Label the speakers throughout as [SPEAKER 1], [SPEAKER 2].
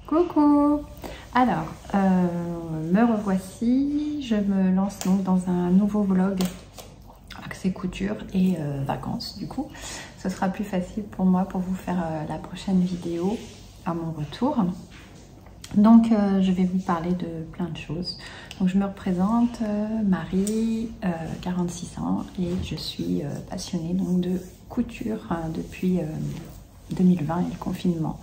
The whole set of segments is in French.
[SPEAKER 1] Coucou! Alors, me revoici, je me lance donc dans un nouveau vlog axé couture et vacances du coup. Ce sera plus facile pour moi pour vous faire la prochaine vidéo à mon retour. Donc je vais vous parler de plein de choses. Donc je me représente, Marie, 46 ans et je suis passionnée donc de couture depuis 2020 et le confinement.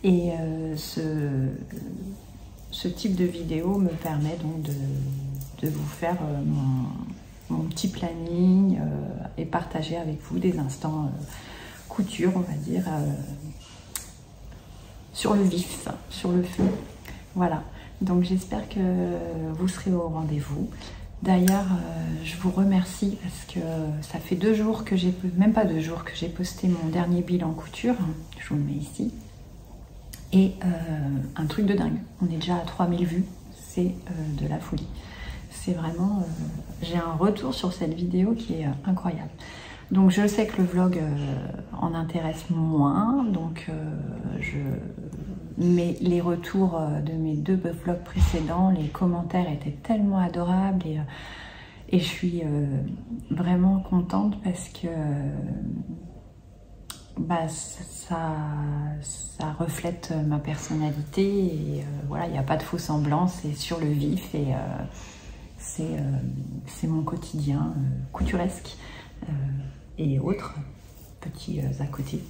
[SPEAKER 1] Et ce type de vidéo me permet donc de vous faire mon petit planning et partager avec vous des instants couture, on va dire, sur le vif, sur le feu. Voilà, donc j'espère que vous serez au rendez-vous. D'ailleurs, je vous remercie parce que ça fait 2 jours que j'ai, même pas 2 jours, que j'ai posté mon dernier bilan couture. Je vous le mets ici. Et un truc de dingue, on est déjà à 3000 vues, c'est de la folie. C'est vraiment, j'ai un retour sur cette vidéo qui est incroyable. Donc je sais que le vlog en intéresse moins, donc mais les retours de mes 2 vlogs précédents, les commentaires étaient tellement adorables et je suis vraiment contente parce que bah, ça reflète ma personnalité et voilà, il n'y a pas de faux semblants, c'est sur le vif et c'est mon quotidien couturesque et autres petits à côté.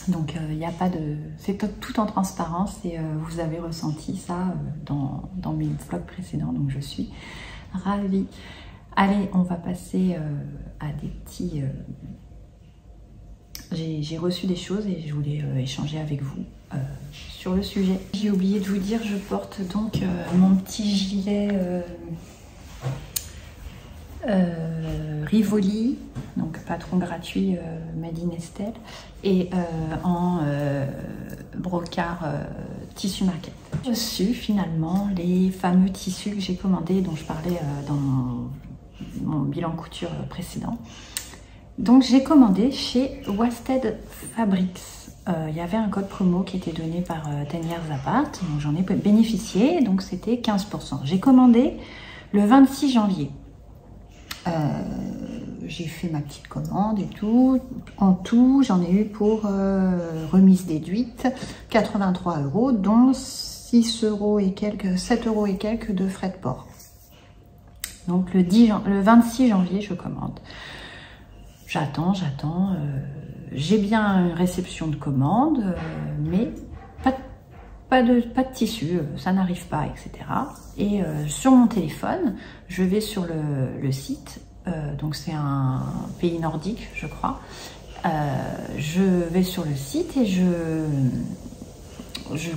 [SPEAKER 1] Donc il n'y a pas de... c'est tout en transparence et vous avez ressenti ça dans mes vlogs précédents, donc je suis ravie. Allez, on va passer à des petits... J'ai reçu des choses et je voulais échanger avec vous sur le sujet. J'ai oublié de vous dire, je porte donc mon petit gilet Rivoli, donc patron gratuit Made in Estelle, et en brocart tissu market. J'ai reçu finalement les fameux tissus que j'ai commandés, dont je parlais dans mon bilan couture précédent. Donc j'ai commandé chez Wasted Fabrics. Il y avait un code promo qui était donné par 10 Years Apart, donc j'en ai bénéficié, donc c'était 15%. J'ai commandé le 26 janvier. J'ai fait ma petite commande et tout. En tout, j'en ai eu pour remise déduite 83 €, dont 6 € et quelques, 7 € et quelques de frais de port. Donc le 26 janvier, je commande. J'attends, j'ai bien une réception de commande, mais pas de tissu, ça n'arrive pas, etc. Et sur mon téléphone, je vais sur le site, donc c'est un pays nordique, je crois. Je vais sur le site et je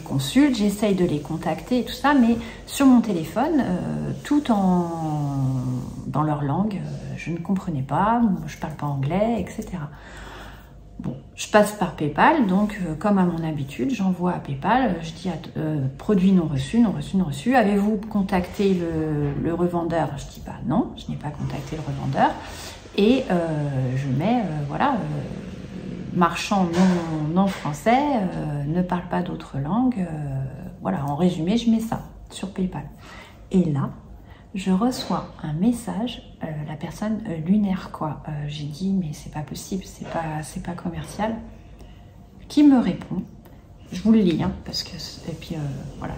[SPEAKER 1] consulte, j'essaye de les contacter et tout ça, mais sur mon téléphone, tout dans leur langue, je ne comprenais pas, je parle pas anglais, etc. Bon, je passe par PayPal, donc comme à mon habitude, j'envoie à PayPal, je dis produit non reçu, non reçu, non reçu. Avez-vous contacté le revendeur? Je dis bah non, je n'ai pas contacté le revendeur. Et je mets voilà, marchand non français, ne parle pas d'autres langues. Voilà, en résumé, je mets ça sur PayPal. Et là, je reçois un message, la personne lunaire quoi. J'ai dit mais c'est pas possible, c'est pas commercial. Qui me répond, je vous le lis hein, parce que et puis voilà.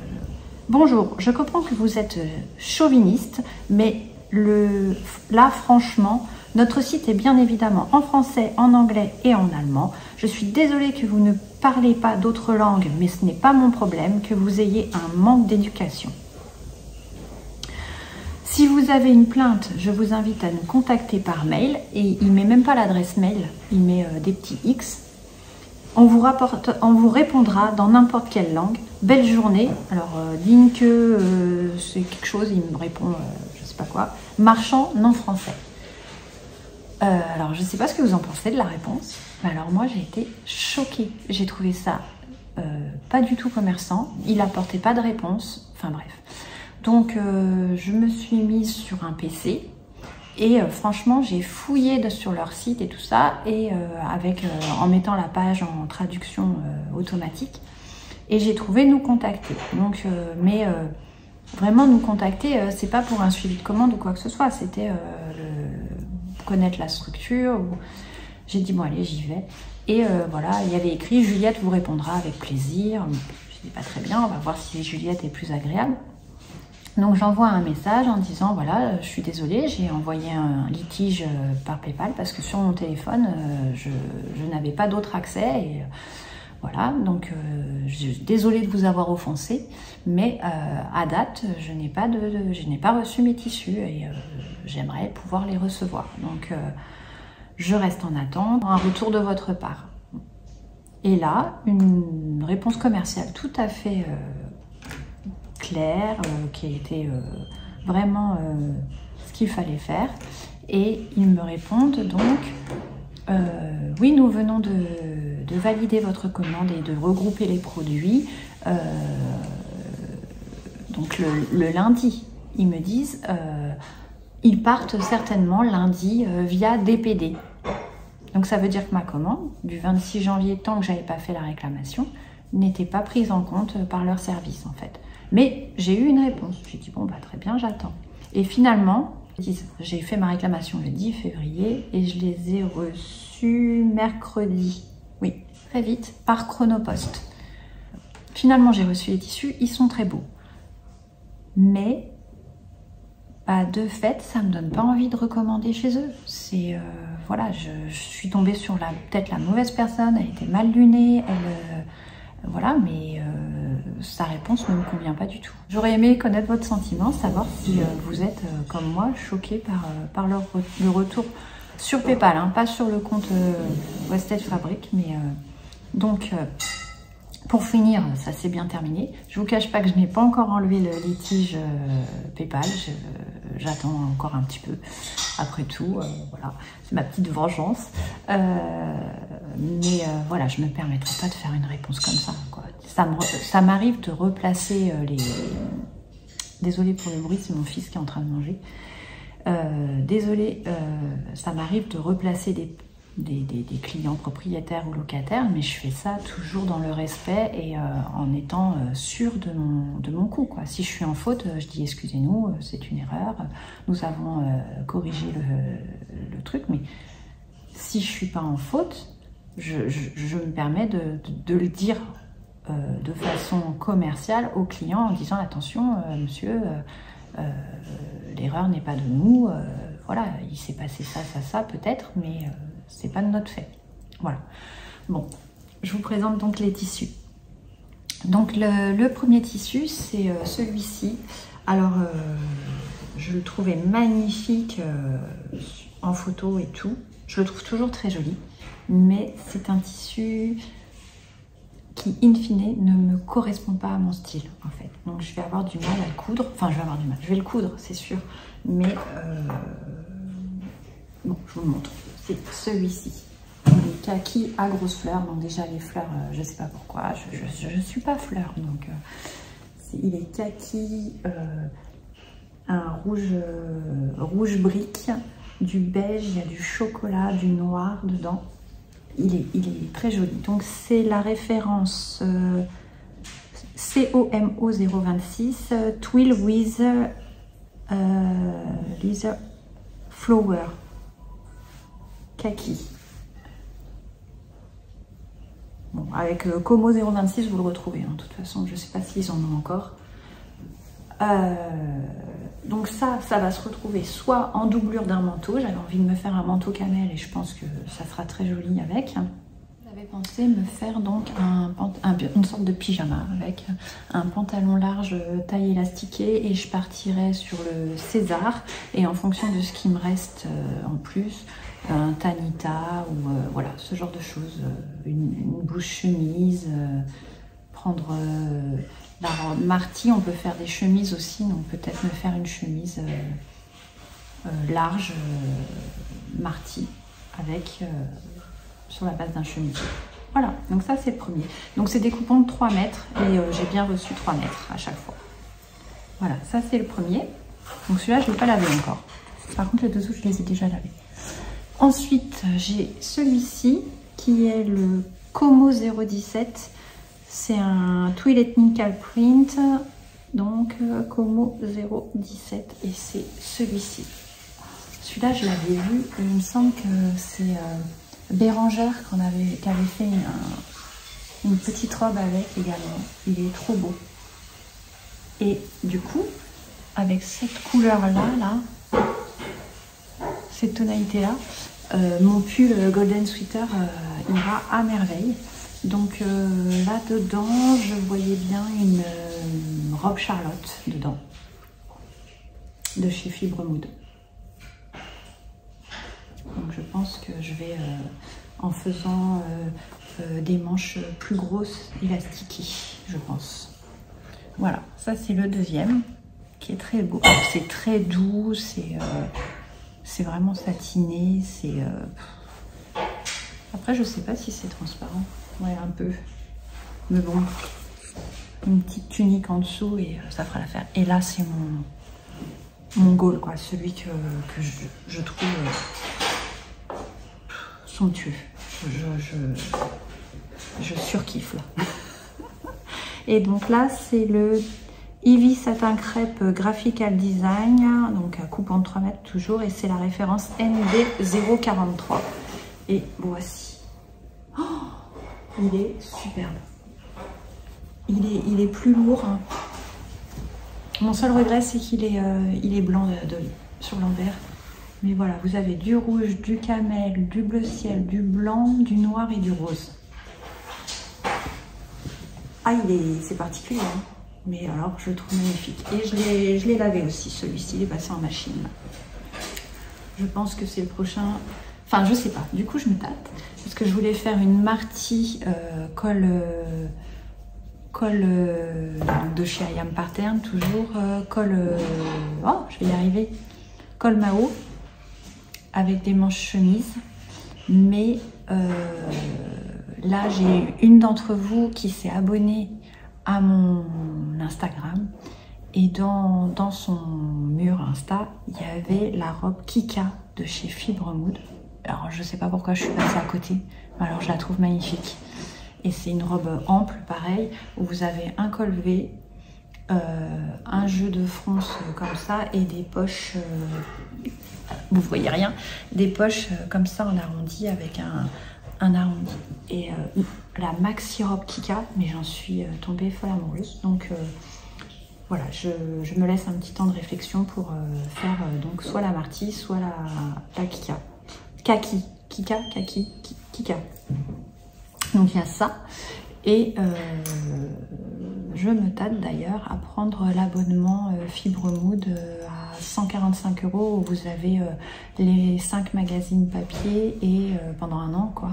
[SPEAKER 1] Bonjour, je comprends que vous êtes chauviniste, mais là franchement, notre site est bien évidemment en français, en anglais et en allemand. Je suis désolée que vous ne parlez pas d'autres langues, mais ce n'est pas mon problème que vous ayez un manque d'éducation. Si vous avez une plainte, je vous invite à nous contacter par mail. Et il ne met même pas l'adresse mail, il met des petits X. On vous répondra dans n'importe quelle langue. Belle journée. Alors, digne que c'est quelque chose, il me répond, je ne sais pas quoi. Marchand non français. Alors, je ne sais pas ce que vous en pensez de la réponse. Mais alors, moi, j'ai été choquée. J'ai trouvé ça pas du tout commerçant. Il n'apportait pas de réponse. Enfin, bref. Donc je me suis mise sur un PC et franchement j'ai fouillé sur leur site et tout ça et en mettant la page en traduction automatique Et j'ai trouvé nous contacter. Donc, vraiment nous contacter, c'est pas pour un suivi de commande ou quoi que ce soit, c'était connaître la structure. J'ai dit bon allez, j'y vais. Et voilà, il y avait écrit Juliette vous répondra avec plaisir. Je dis pas très bien, on va voir si Juliette est plus agréable. Donc j'envoie un message en disant voilà, je suis désolée, j'ai envoyé un litige par PayPal parce que sur mon téléphone, je n'avais pas d'autre accès. Et, voilà, donc désolée de vous avoir offensé, mais à date, je n'ai pas reçu mes tissus et j'aimerais pouvoir les recevoir. Donc je reste en attente, un retour de votre part. Et là, une réponse commerciale tout à fait claire, qui était vraiment ce qu'il fallait faire. Et ils me répondent donc oui, nous venons de valider votre commande et de regrouper les produits. Donc le lundi, ils me disent ils partent certainement lundi via DPD. Donc ça veut dire que ma commande du 26 janvier, tant que j'avais pas fait la réclamation, n'était pas prise en compte par leur service en fait. Mais j'ai eu une réponse. J'ai dit bon bah très bien, j'attends. Et finalement, j'ai fait ma réclamation le 10 février et je les ai reçus mercredi. Oui, très vite, par Chronopost. Finalement, j'ai reçu les tissus, ils sont très beaux. Mais, bah, de fait, ça ne me donne pas envie de recommander chez eux. C'est, voilà, je suis tombée sur peut-être la mauvaise personne, elle était mal lunée, voilà, mais sa réponse ne me convient pas du tout. J'aurais aimé connaître votre sentiment, savoir si vous êtes, comme moi, choqué par le retour sur PayPal, hein, pas sur le compte Wested Fabric, mais donc pour finir, ça s'est bien terminé. Je vous cache pas que je n'ai pas encore enlevé le litige PayPal, j'attends encore un petit peu. Après tout, voilà, c'est ma petite vengeance. Mais voilà, je ne me permettrai pas de faire une réponse comme ça, quoi. Ça m'arrive de replacer les... Désolée pour le bruit, c'est mon fils qui est en train de manger. Désolée, ça m'arrive de replacer des clients propriétaires ou locataires, mais je fais ça toujours dans le respect et en étant sûre de mon coup, quoi. Si je suis en faute, je dis excusez-nous, c'est une erreur, nous avons corrigé le truc, mais si je suis pas en faute, je me permets de le dire de façon commerciale au client en disant attention monsieur, l'erreur n'est pas de nous, voilà, il s'est passé ça peut-être, mais c'est pas de notre fait. Voilà. Bon, je vous présente donc les tissus. Donc le premier tissu, c'est celui-ci. Alors, je le trouvais magnifique en photo et tout. Je le trouve toujours très joli, mais c'est un tissu qui, in fine, ne me correspond pas à mon style, en fait. Donc, je vais avoir du mal à le coudre. Enfin, je vais avoir du mal. Je vais le coudre, c'est sûr. Mais, bon, je vous le montre. C'est celui-ci. Il est kaki à grosses fleurs. Donc, déjà, les fleurs, je ne sais pas pourquoi. Je ne suis pas fleur. Donc, il est kaki, un rouge brique, du beige, il y a du chocolat, du noir dedans. Il est très joli. Donc c'est la référence COMO 026 Twill with Leather Flower Kaki. Bon, avec Como 026 vous le retrouvez. Hein. De toute façon, je ne sais pas s'ils en ont encore. Donc ça va se retrouver soit en doublure d'un manteau. J'avais envie de me faire un manteau camel et je pense que ça sera très joli avec. J'avais pensé me faire donc une sorte de pyjama avec un pantalon large taille élastiquée et je partirais sur le César et en fonction de ce qui me reste en plus, un tanita ou voilà, ce genre de choses, une bouche chemise, prendre... la Marty, on peut faire des chemises aussi, donc peut-être me faire une chemise large Marty avec sur la base d'un chemisier. Voilà, donc ça c'est le premier. Donc c'est des coupons de 3 mètres et j'ai bien reçu 3 mètres à chaque fois. Voilà, ça c'est le premier. Donc celui-là je ne l'ai pas lavé encore. Par contre les dessous je les ai déjà lavés. Ensuite j'ai celui-ci qui est le Como 017 C'est un Twill Ethnical Print, donc Como 017, et c'est celui-ci. Celui-là, je l'avais vu, et il me semble que c'est Bérangère qui avait fait une petite robe avec également. Il est trop beau. Et du coup, avec cette couleur-là, cette tonalité-là, mon pull Golden Sweater ira à merveille. Donc là-dedans, je voyais bien une robe Charlotte dedans, de chez Fibre Mood. Donc je pense que je vais, en faisant des manches plus grosses, élastiquées, je pense. Voilà, ça c'est le deuxième, qui est très beau. C'est très doux, c'est vraiment satiné, Après, je sais pas si c'est transparent. Ouais, un peu. Mais bon, une petite tunique en dessous et ça fera l'affaire. Et là, c'est mon goal, quoi. Celui que je trouve somptueux. Je surkiffe, là. Et donc là, c'est le Ivy Satin Crêpe Graphical Design. Donc, à coupe en 3 mètres toujours. Et c'est la référence ND043. Et voici. Oh, il est superbe. Il est plus lourd. Hein. Mon seul regret, c'est qu'il est, il est blanc sur l'envers. Mais voilà, vous avez du rouge, du camel, du bleu ciel, du blanc, du noir et du rose. Ah, c'est particulier. Hein. Mais alors, je le trouve magnifique. Et je l'ai lavé aussi, celui-ci. Il est passé en machine. Je pense que c'est le prochain... Enfin, je sais pas. Du coup, je me tâte. Parce que je voulais faire une Marty colle de chez I Am Pattern. Toujours colle... oh, je vais y arriver. Colle Mao. Avec des manches chemises. Mais là, j'ai une d'entre vous qui s'est abonnée à mon Instagram. Et dans son mur Insta, il y avait la robe Kika de chez Fibre Mood. Alors, je sais pas pourquoi je suis passée à côté, mais alors je la trouve magnifique. Et c'est une robe ample, pareil, où vous avez un col V, un jeu de fronce comme ça, et des poches, vous voyez rien, des poches comme ça en arrondi, avec un arrondi. Et la maxi robe Kika, mais j'en suis tombée folle amoureuse. Donc voilà, je me laisse un petit temps de réflexion pour faire donc soit la Marty, soit la Kika. Kaki, Kika, Kaki, Kika. Donc il y a ça. Et je me tâte d'ailleurs à prendre l'abonnement Fibre Mood à 145 €, où vous avez les 5 magazines papier et pendant un an, quoi.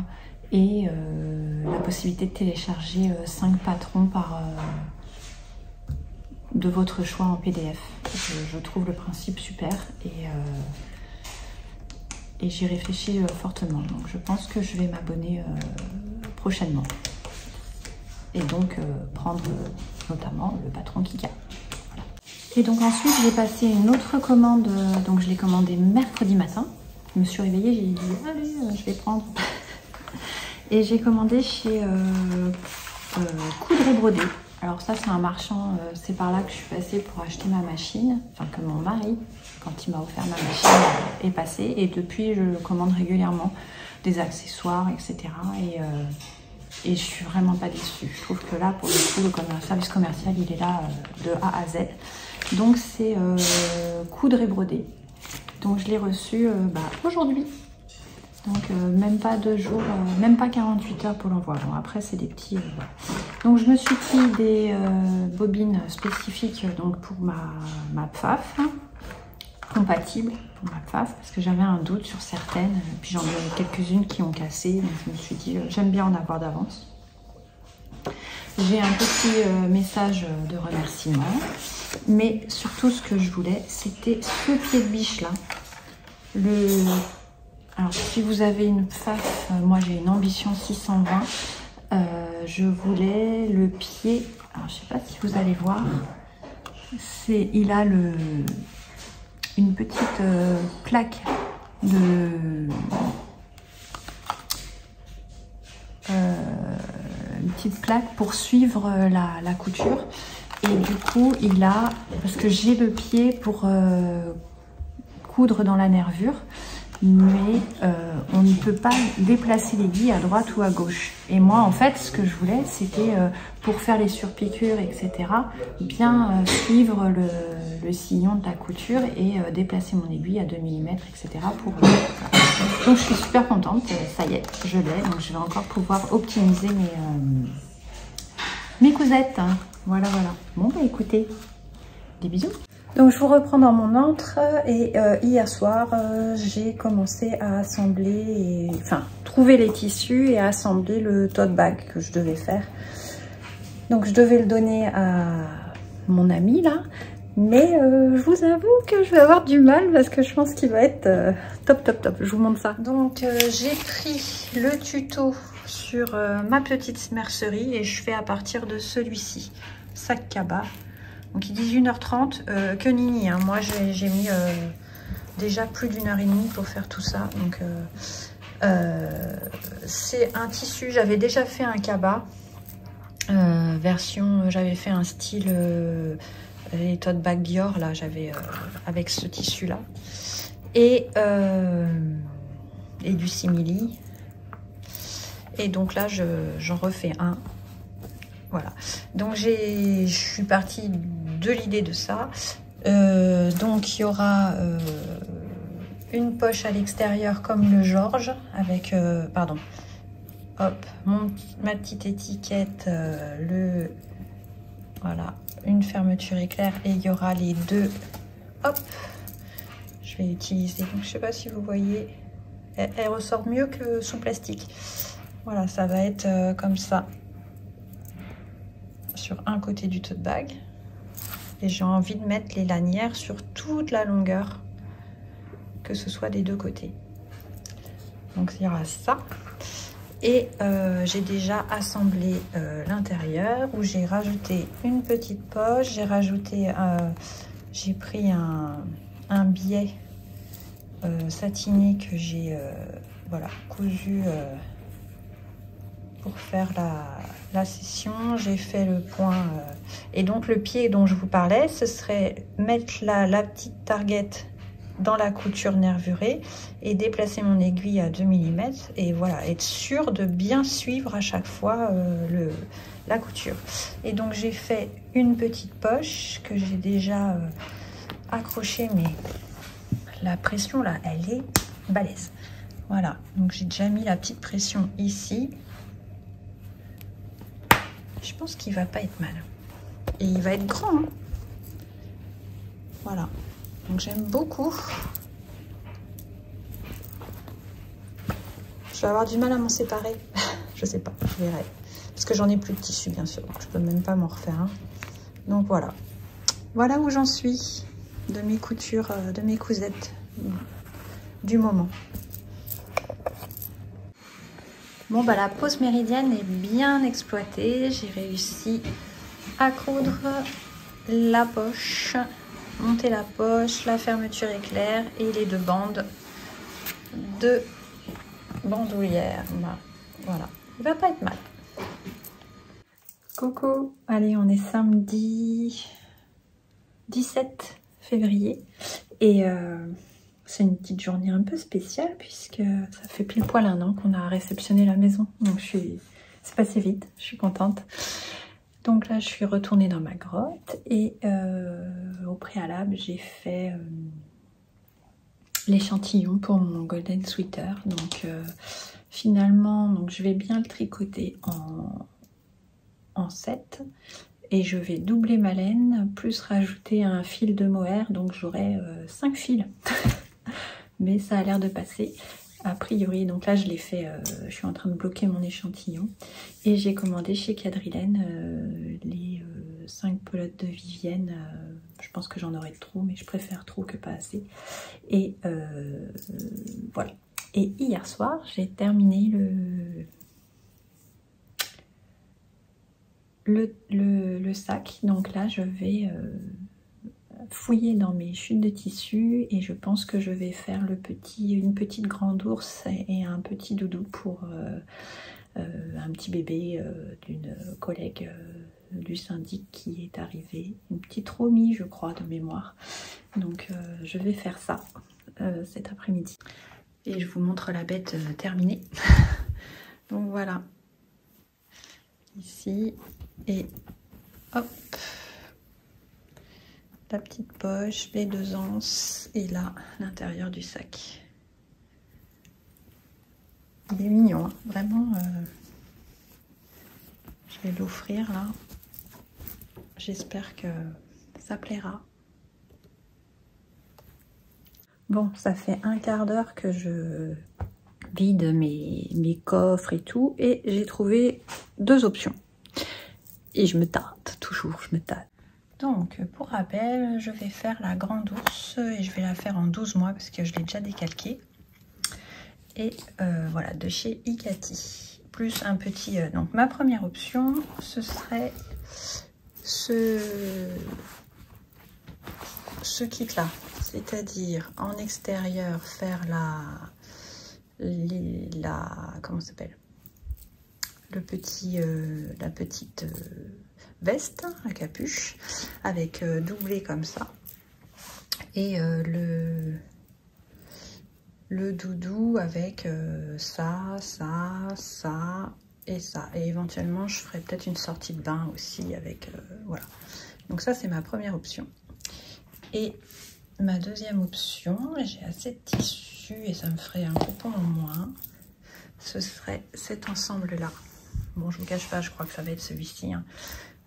[SPEAKER 1] Et la possibilité de télécharger 5 patrons de votre choix en PDF. Je trouve le principe super et j'y réfléchis fortement. Donc je pense que je vais m'abonner prochainement. Et donc prendre notamment le patron Kika. Voilà. Et donc ensuite j'ai passé une autre commande, donc je l'ai commandé mercredi matin. Je me suis réveillée, j'ai dit allez, je vais prendre. Et j'ai commandé chez Coudre et Broder. Alors ça c'est un marchand, c'est par là que je suis passée pour acheter ma machine, enfin que mon mari, quand il m'a offert ma machine, est passé. Et depuis je commande régulièrement des accessoires, etc. Et je suis vraiment pas déçue. Je trouve que là, pour le coup, le service commercial, il est là de A à Z. Donc c'est Coudre et Broder. Donc je l'ai reçu aujourd'hui. Donc même pas 2 jours, même pas 48 heures pour l'envoi. Bon, après c'est des petits... voilà. Donc je me suis pris des bobines spécifiques donc pour ma PFAF, compatibles pour ma PFAF, parce que j'avais un doute sur certaines. Puis j'en ai quelques-unes qui ont cassé, donc je me suis dit j'aime bien en avoir d'avance. J'ai un petit message de remerciement, mais surtout ce que je voulais, c'était ce pied de biche là. Alors si vous avez une PFAF, moi j'ai une Ambition 620, je voulais le pied, alors je sais pas si vous allez voir, il a une petite plaque de... une petite plaque pour suivre la couture. Et du coup, parce que j'ai le pied pour coudre dans la nervure, mais on ne peut pas déplacer l'aiguille à droite ou à gauche. Et moi, en fait, ce que je voulais, c'était pour faire les surpiqûres, etc., bien suivre le sillon de la couture et déplacer mon aiguille à 2 mm, etc. Donc, je suis super contente. Ça y est, je l'ai. Donc, je vais encore pouvoir optimiser mes cousettes. Voilà, voilà. Bon, bah écoutez, des bisous. Donc je vous reprends dans mon antre et hier soir j'ai commencé à assembler, trouver les tissus et à assembler le tote bag que je devais faire. Donc je devais le donner à mon ami là, mais je vous avoue que je vais avoir du mal parce que je pense qu'il va être top top top. Je vous montre ça. Donc j'ai pris le tuto sur ma petite mercerie et je fais à partir de celui-ci, sac cabas. Donc il dit 1h30, que nini, hein. Moi j'ai mis déjà plus d'1h30 pour faire tout ça. Donc c'est un tissu, j'avais déjà fait un cabas, j'avais fait un style les tote bag Dior, là j'avais avec ce tissu là. Et du simili. Et donc là j'en refais un. Voilà, donc je suis partie de l'idée de ça. Donc il y aura une poche à l'extérieur comme le Georges avec, pardon, hop, ma petite étiquette, voilà, une fermeture éclair et il y aura les deux, hop, je vais utiliser, donc je sais pas si vous voyez, elle ressort mieux que sous plastique. Voilà, ça va être comme ça. Sur un côté du tote bag et j'ai envie de mettre les lanières sur toute la longueur, que ce soit des deux côtés. Donc il y aura ça et j'ai déjà assemblé l'intérieur où j'ai rajouté une petite poche, j'ai pris un biais satiné que j'ai voilà, cousu pour faire la session. J'ai fait le point et donc le pied dont je vous parlais, ce serait mettre la petite target dans la couture nervurée et déplacer mon aiguille à 2 mm et voilà, être sûr de bien suivre à chaque fois la couture. Et donc j'ai fait une petite poche que j'ai déjà accrochée, mais la pression là elle est balèze. Voilà, donc j'ai déjà mis la petite pression ici. Je pense qu'il va pas être mal. Et il va être grand. Hein. Voilà. Donc j'aime beaucoup. Je vais avoir du mal à m'en séparer. Je sais pas, je verrai. Parce que j'en ai plus de tissu, bien sûr. Donc je peux même pas m'en refaire un. Donc voilà. Voilà où j'en suis de mes coutures, de mes cousettes du moment. Bon, bah la pause méridienne est bien exploitée. J'ai réussi à coudre la poche, monter la poche, la fermeture éclair et les deux bandes de bandoulière. Voilà, il va pas être mal. Coucou, allez, on est samedi 17 février et c'est une petite journée un peu spéciale puisque ça fait pile poil 1 an qu'on a réceptionné la maison. Donc c'est passé vite, je suis contente. Donc là, je suis retournée dans ma grotte et au préalable, j'ai fait l'échantillon pour mon Golden Sweater. Donc finalement, donc, je vais bien le tricoter en 7 et je vais doubler ma laine plus rajouter un fil de mohair. Donc j'aurai 5 fils. Mais ça a l'air de passer a priori. Donc là je l'ai fait, je suis en train de bloquer mon échantillon et j'ai commandé chez Quadrilène les 5 pelotes de Vivienne. Je pense que j'en aurai trop, mais je préfère trop que pas assez. Et voilà. Et hier soir j'ai terminé le sac. Donc là je vais fouiller dans mes chutes de tissu et je pense que je vais faire une petite grande ours et un petit doudou pour un petit bébé d'une collègue du syndic qui est arrivée, une petite Romy je crois de mémoire. Donc je vais faire ça cet après-midi. Et je vous montre la bête terminée. Donc voilà, ici, et hop, la petite poche, les 2 anses, et là, l'intérieur du sac. Il est mignon, hein. Vraiment, je vais l'offrir là. J'espère que ça plaira. Bon, ça fait un quart d'heure que je vide mes coffres et tout, et j'ai trouvé 2 options. Et je me tâte, toujours, je me tâte. Donc, pour rappel, je vais faire la grande ours, et je vais la faire en 12 mois, parce que je l'ai déjà décalquée. Et voilà, de chez Ikati. Plus un petit... donc, ma première option, ce serait ce kit-là. C'est-à-dire, en extérieur, faire comment ça s'appelle, la petite veste à capuche avec doublé comme ça, et le doudou avec ça et ça, et éventuellement je ferai peut-être une sortie de bain aussi avec voilà. Donc ça c'est ma première option. Et ma deuxième option, j'ai assez de tissu et ça me ferait un coupon en moins, ce serait cet ensemble là. Bon, je vous cache pas, je crois que ça va être celui-ci, hein.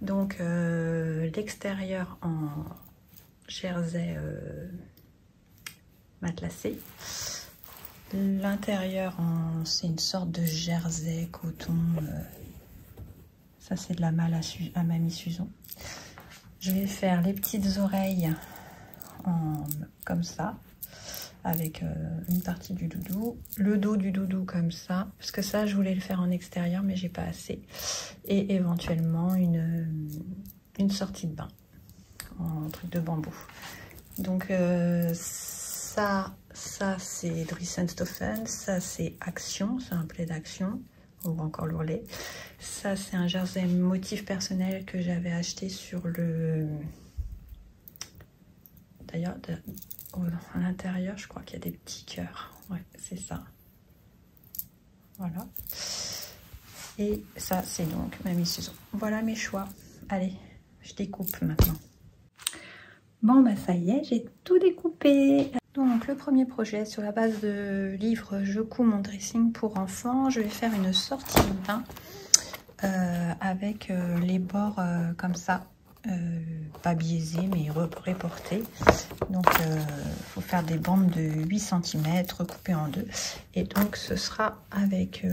[SPEAKER 1] Donc l'extérieur en jersey matelassé, l'intérieur en... c'est une sorte de jersey coton, ça c'est de la malle à Mamie Suzon. Je vais faire les petites oreilles comme ça, avec une partie du doudou, le dos du doudou comme ça, parce que ça je voulais le faire en extérieur mais j'ai pas assez, et éventuellement une sortie de bain en truc de bambou. Donc ça c'est Dries & Stoffen, ça c'est Action, c'est un plaid d'Action, ou encore l'ourlet. Ça c'est un jersey motif personnel que j'avais acheté sur le... D'ailleurs, à l'intérieur, je crois qu'il y a des petits cœurs. Ouais, c'est ça. Voilà. Et ça, c'est donc Mamie Suzon. Voilà mes choix. Allez, je découpe maintenant. Bon, bah ça y est, j'ai tout découpé. Donc, le premier projet, sur la base de livre Je couds mon dressing pour enfants, je vais faire une sortie de bain avec les bords comme ça. Pas biaisé mais reporté, donc faut faire des bandes de 8 cm coupées en 2, et donc ce sera avec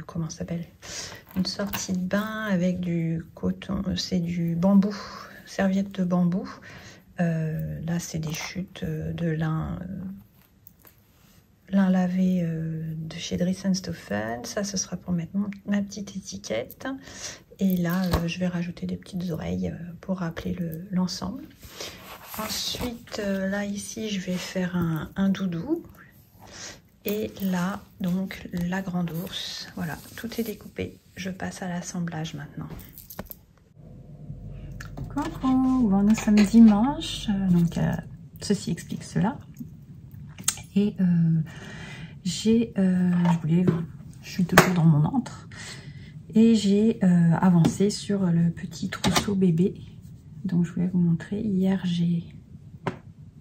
[SPEAKER 1] comment ça s'appelle, une sortie de bain avec du coton, c'est du bambou, serviette de bambou, là c'est des chutes de lin lavé de chez Dries & Stoffen. Ça ce sera pour mettre ma petite étiquette. Et là, je vais rajouter des petites oreilles pour rappeler l'ensemble. Ensuite, là, ici, je vais faire un doudou. Et là, donc, la grande ours. Voilà, tout est découpé. Je passe à l'assemblage maintenant. Coucou, bon, nous sommes dimanche. Donc, ceci explique cela. Et je suis toujours dans mon antre. Et j'ai avancé sur le petit trousseau bébé. Donc je voulais vous montrer. Hier j'ai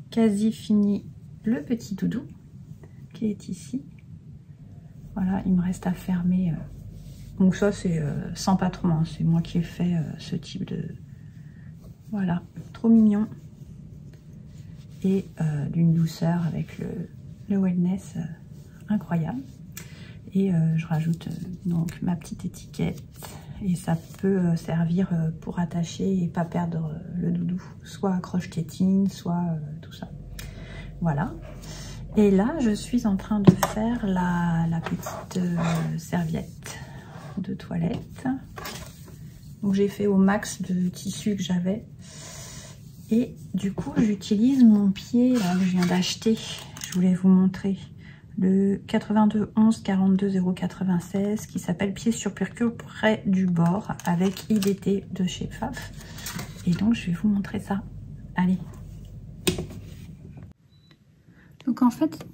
[SPEAKER 1] quasi fini le petit doudou qui est ici. Voilà, il me reste à fermer. Donc ça c'est sans patron, hein. C'est moi qui ai fait ce type de... Voilà, trop mignon. Et d'une douceur avec le wellness incroyable. Et je rajoute donc ma petite étiquette, et ça peut servir pour attacher et pas perdre le doudou, soit accroche-tétine, soit tout ça. Voilà. Et là je suis en train de faire la petite serviette de toilette. Donc j'ai fait au max de tissu que j'avais, et du coup j'utilise mon pied là, que je viens d'acheter. Je voulais vous montrer le 82 11 42 096 qui s'appelle Pieds sur percure près du bord avec IDT de chez Pfaff. Et donc je vais vous montrer ça. Allez. Donc en fait,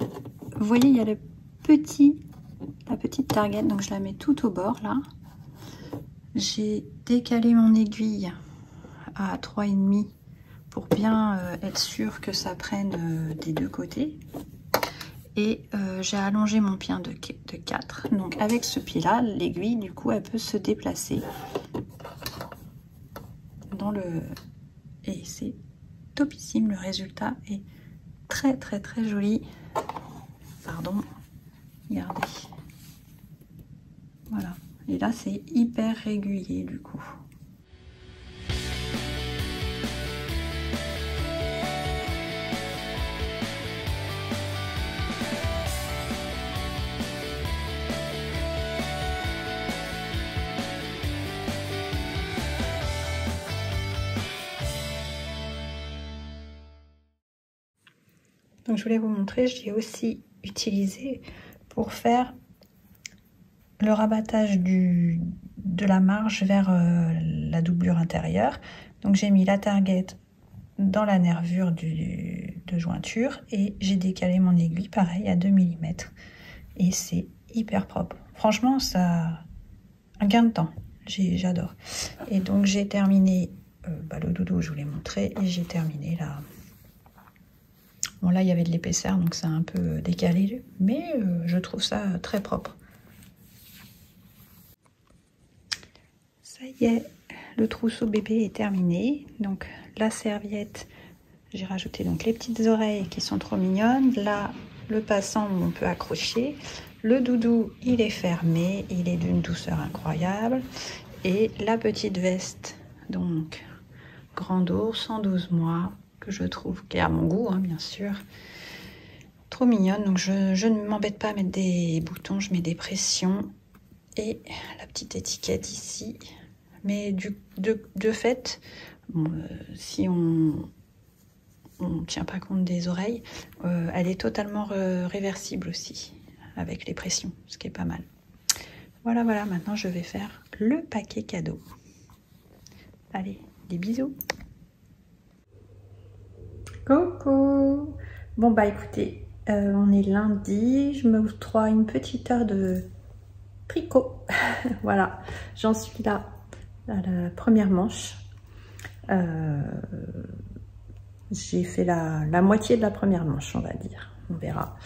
[SPEAKER 1] vous voyez, il y a la petite target, donc je la mets tout au bord là. J'ai décalé mon aiguille à 3,5 pour bien être sûr que ça prenne des deux côtés. Et j'ai allongé mon pied de 4. Donc avec ce pied là, l'aiguille du coup elle peut se déplacer dans le... Et c'est topissime, le résultat est très très très joli. Pardon, regardez. Voilà, et là c'est hyper régulier du coup. Donc je voulais vous montrer, je l'ai aussi utilisé pour faire le rabattage de la marge vers la doublure intérieure. Donc j'ai mis la target dans la nervure de jointure et j'ai décalé mon aiguille pareil à 2 mm. Et c'est hyper propre. Franchement, ça un gain de temps. J'adore. Et donc j'ai terminé le doudou, je vous l'ai montré, et j'ai terminé là. Bon là il y avait de l'épaisseur donc c'est un peu décalé, mais je trouve ça très propre. Ça y est, le trousseau bébé est terminé. Donc la serviette, j'ai rajouté donc les petites oreilles qui sont trop mignonnes. Là le passant où on peut accrocher. Le doudou il est fermé, il est d'une douceur incroyable. Et la petite veste, donc grand ours 112 mois, que je trouve, qui est à mon goût, hein, bien sûr, trop mignonne. Donc je ne m'embête pas à mettre des boutons, je mets des pressions et la petite étiquette ici. Mais de fait, si on ne tient pas compte des oreilles, elle est totalement réversible aussi avec les pressions, ce qui est pas mal. Voilà, maintenant je vais faire le paquet cadeau. Allez, des bisous. Coucou. Bon bah écoutez, on est lundi, je m'octroie une petite heure de tricot. Voilà, j'en suis là à la première manche. J'ai fait la moitié de la première manche, on va dire, on verra.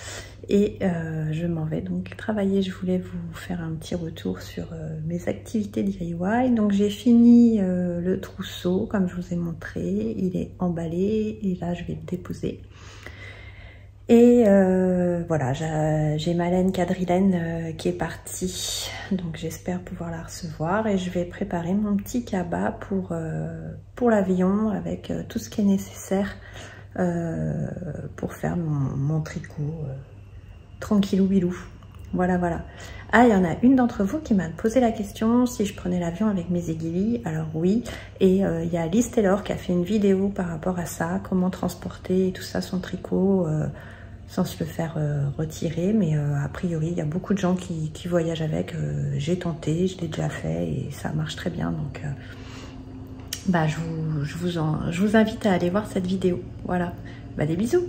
[SPEAKER 1] Et je m'en vais donc travailler. Je voulais vous faire un petit retour sur mes activités DIY. Donc j'ai fini le trousseau comme je vous ai montré, il est emballé et là je vais le déposer. Et voilà, j'ai ma laine quadrilène qui est partie, donc j'espère pouvoir la recevoir. Et je vais préparer mon petit cabas pour l'avion avec tout ce qui est nécessaire pour faire mon tricot tranquillou bilou. Voilà. Ah, il y en a une d'entre vous qui m'a posé la question si je prenais l'avion avec mes aiguilles. Alors oui, et il y a Liz Taylor qui a fait une vidéo par rapport à ça, comment transporter tout ça, son tricot sans se le faire retirer. Mais a priori, il y a beaucoup de gens qui voyagent avec. J'ai tenté, je l'ai déjà fait et ça marche très bien. Donc bah, je vous invite à aller voir cette vidéo. Voilà, bah, des bisous.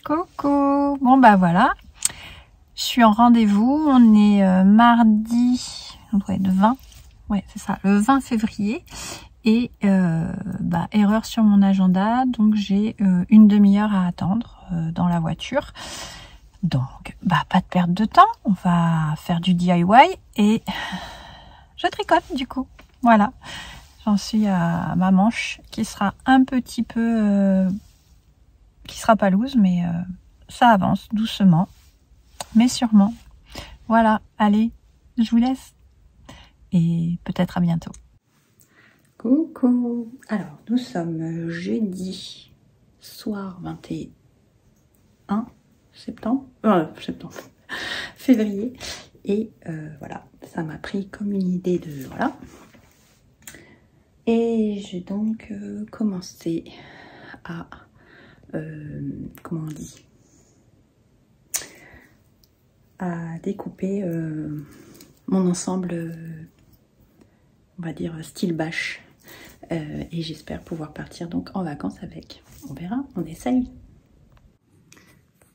[SPEAKER 1] Coucou. Bon bah voilà, je suis en rendez-vous. On est mardi, on doit être 20. Ouais, c'est ça, le 20 février. Et bah, erreur sur mon agenda, donc j'ai une demi-heure à attendre dans la voiture. Donc, bah, pas de perte de temps, on va faire du DIY et je tricote du coup. Voilà, j'en suis à ma manche qui sera un petit peu... qui sera pas loose, mais ça avance doucement, mais sûrement. Voilà, allez, je vous laisse et peut-être à bientôt. Coucou. Alors, nous sommes jeudi soir 21 septembre, février, et voilà, ça m'a pris comme une idée de voilà. Et j'ai donc commencé à comment on dit, à découper mon ensemble, on va dire style bâche. Et j'espère pouvoir partir donc en vacances avec. On verra, on essaye.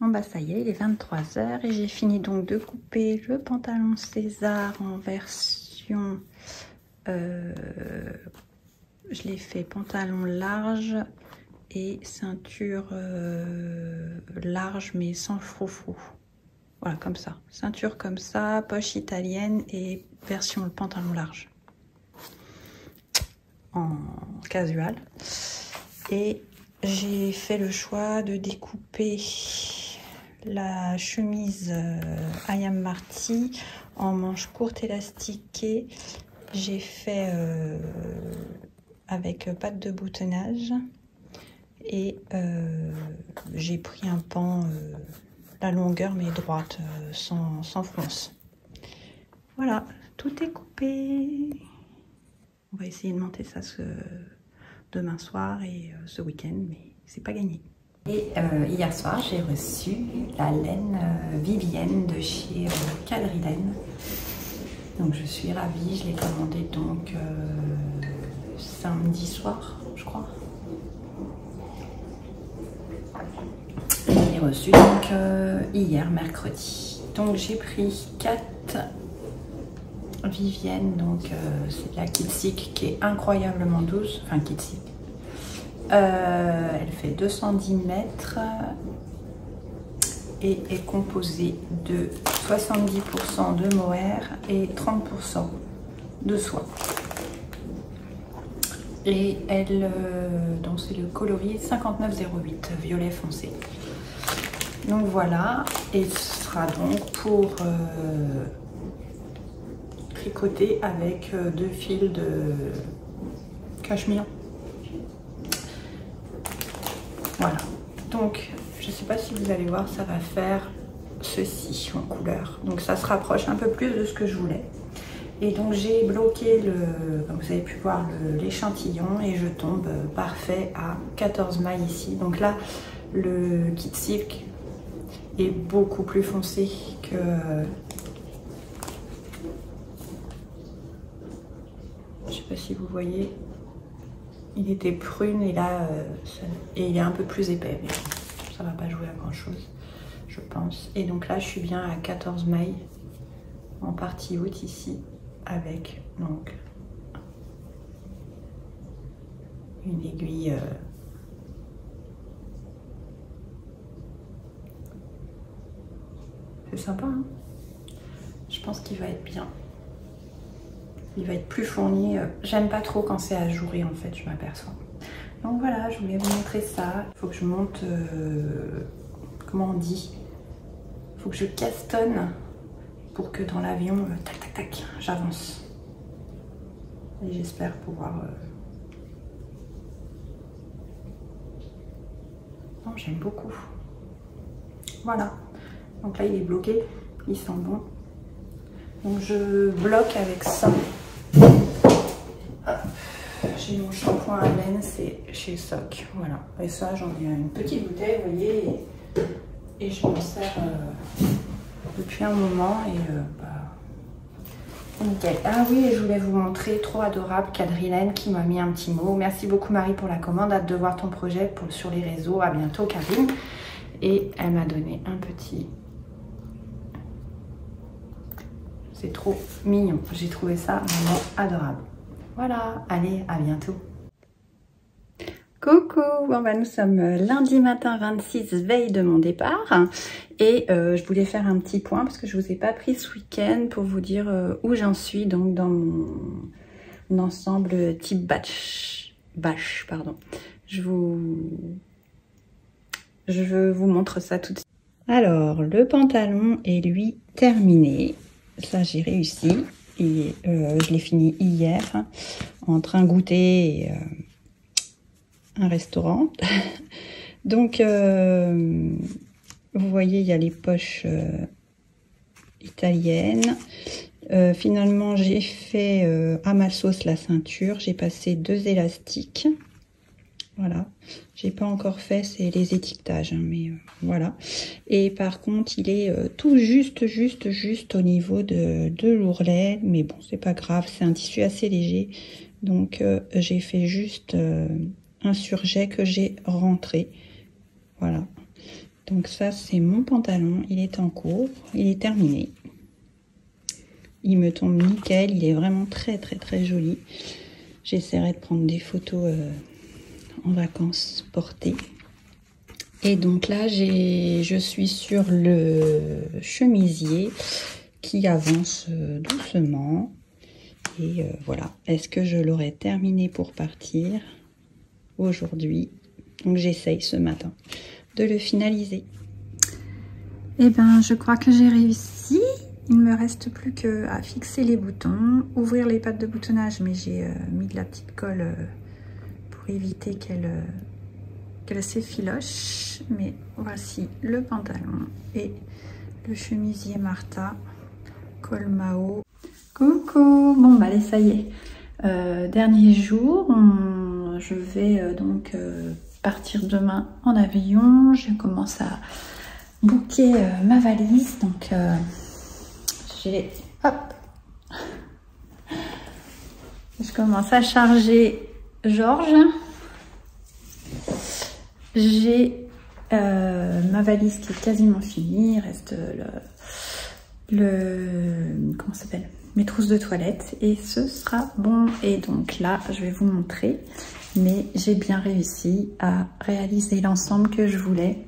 [SPEAKER 1] Bon bah ça y est, il est 23 h et j'ai fini donc de couper le pantalon César en version... je l'ai fait pantalon large et ceinture large mais sans froufrou. Voilà, comme ça. Ceinture comme ça, poche italienne et version le pantalon large. En casual. Et j'ai fait le choix de découper la chemise I Am Marty en manches courtes élastiquées. J'ai fait avec patte de boutonnage et j'ai pris un pan la longueur mais droite sans fronce. Voilà, tout est coupé. On va essayer de monter ça demain soir et ce week-end, mais c'est pas gagné. Et hier soir, j'ai reçu la laine Vivienne de chez Quadrilaine. Donc je suis ravie, je l'ai commandée donc samedi soir, je crois. Je l'ai reçue donc hier, mercredi. Donc j'ai pris 4 Vivienne, donc c'est de la Kidsik qui est incroyablement douce, enfin Kidsik. Elle fait 210 mètres et est composée de 70% de mohair et 30% de soie. Et elle, donc c'est le coloris 5908 violet foncé. Donc voilà, et ce sera donc pour tricoter avec 2 fils de cachemire. Voilà, donc je ne sais pas si vous allez voir, ça va faire ceci en couleur. Donc ça se rapproche un peu plus de ce que je voulais. Et donc j'ai bloqué, comme vous avez pu voir, l'échantillon et je tombe parfait à 14 mailles ici. Donc là, le Kidsik est beaucoup plus foncé que... Je sais pas si vous voyez, il était prune et là, et il est un peu plus épais, mais ça va pas jouer à grand chose, je pense. Et donc là, je suis bien à 14 mailles en partie haute ici, avec donc une aiguille c'est sympa, hein. Je pense qu'il va être bien. Il va être plus fourni. J'aime pas trop quand c'est ajouré en fait, je m'aperçois. Donc voilà, je voulais vous montrer ça. Il faut que je monte, comment on dit, il faut que je castonne pour que dans l'avion, tac tac tac, j'avance. Et j'espère pouvoir... Non, j'aime beaucoup. Voilà. Donc là, il est bloqué, il sent bon. Donc je bloque avec ça. J'ai mon shampoing à laine, c'est chez Soc. Voilà. Et ça, j'en ai une petite bouteille, vous voyez, et je m'en sers depuis un moment. Et nickel. Ah oui, et je voulais vous montrer, trop adorable, Quadrilaine qui m'a mis un petit mot. Merci beaucoup Marie pour la commande. Hâte de voir ton projet sur les réseaux. À bientôt Karine. Et elle m'a donné un petit... C'est trop mignon. J'ai trouvé ça vraiment adorable. Voilà, allez, à bientôt. Coucou, bon bah nous sommes lundi matin 26, veille de mon départ. Et je voulais faire un petit point parce que je ne vous ai pas pris ce week-end pour vous dire où j'en suis donc dans mon ensemble type bâche, pardon. Je vous montre ça tout de suite. Alors, le pantalon est lui terminé. Ça, j'ai réussi. Et, je l'ai fini hier entre un goûter et un restaurant. Donc, vous voyez, il y a les poches italiennes. Finalement, j'ai fait à ma sauce la ceinture. J'ai passé 2 élastiques.
[SPEAKER 2] Voilà, j'ai pas encore fait c'est les étiquetages, hein, mais voilà. Et par contre, il est tout juste au niveau de l'ourlet, mais bon, c'est pas grave, c'est un tissu assez léger, donc j'ai fait juste un surjet que j'ai rentré. Voilà, donc ça c'est mon pantalon, il est en cours, il est terminé. Il me tombe nickel, il est vraiment très joli. J'essaierai de prendre des photos en vacances portées. Et donc là je suis sur le chemisier qui avance doucement. Et voilà, est-ce que je l'aurai terminé pour partir aujourd'hui? Donc j'essaye ce matin de le finaliser.
[SPEAKER 1] Eh ben je crois que j'ai réussi. Il ne me reste plus qu'à fixer les boutons, ouvrir les pattes de boutonnage, mais j'ai mis de la petite colle pour éviter qu'elle s'effiloche. Mais voici le pantalon et le chemisier Martha, col Mao. Coucou! Bon bah allez, ça y est. Dernier jour, je vais donc partir demain en avion. Je commence à booker ma valise, donc je commence à charger Georges. J'ai ma valise qui est quasiment finie. Il reste comment ça s'appelle, mes trousses de toilette et ce sera bon. Et donc là, je vais vous montrer. Mais j'ai bien réussi à réaliser l'ensemble que je voulais.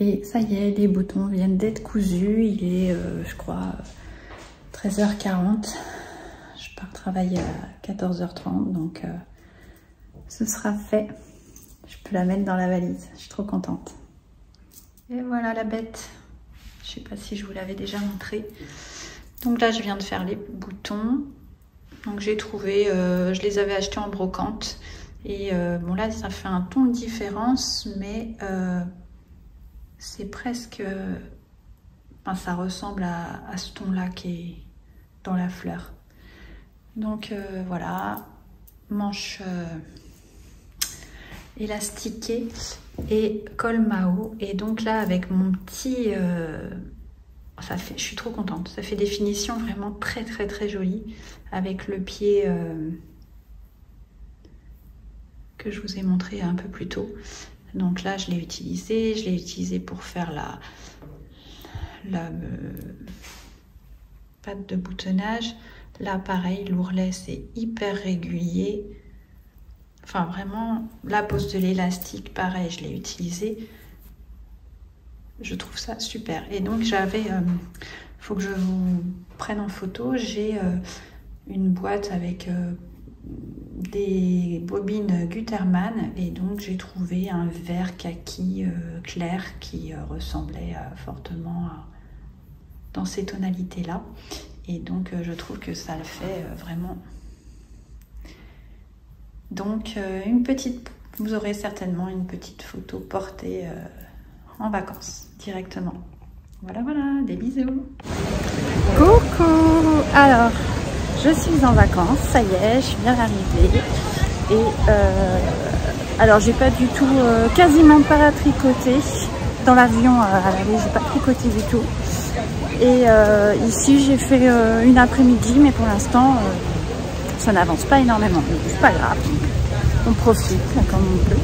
[SPEAKER 1] Et ça y est, les boutons viennent d'être cousus. Il est, je crois, 13h40. Je pars travailler à 14h30, donc ce sera fait. Je peux la mettre dans la valise. Je suis trop contente. Et voilà la bête. Je sais pas si je vous l'avais déjà montré. Donc là, je viens de faire les boutons. Donc j'ai trouvé, je les avais achetés en brocante. Et bon là, ça fait un ton de différence, mais c'est presque, enfin, ça ressemble à ce ton-là qui est dans la fleur. Donc voilà, manche élastiquée et col Mao. Et donc là, avec mon petit, ça fait, je suis trop contente. Ça fait des finitions vraiment très jolies avec le pied que je vous ai montré un peu plus tôt. Donc là, je l'ai utilisé pour faire la patte de boutonnage. Là, pareil, l'ourlet, c'est hyper régulier. Enfin, vraiment, la pose de l'élastique, pareil, je l'ai utilisé. Je trouve ça super. Et donc, j'avais, faut que je vous prenne en photo, j'ai une boîte avec des bobines Gutermann et donc j'ai trouvé un vert kaki clair qui ressemblait fortement dans ces tonalités là, et donc je trouve que ça le fait vraiment. Donc vous aurez certainement une petite photo portée en vacances directement. Voilà, des bisous. Coucou. Alors je suis en vacances, ça y est, je viens d'arriver. Et alors j'ai pas du tout, quasiment pas tricoté. Dans l'avion à l'aller, j'ai pas tricoté du tout. Et ici j'ai fait une après-midi, mais pour l'instant ça n'avance pas énormément. C'est pas grave, on profite là, comme on peut.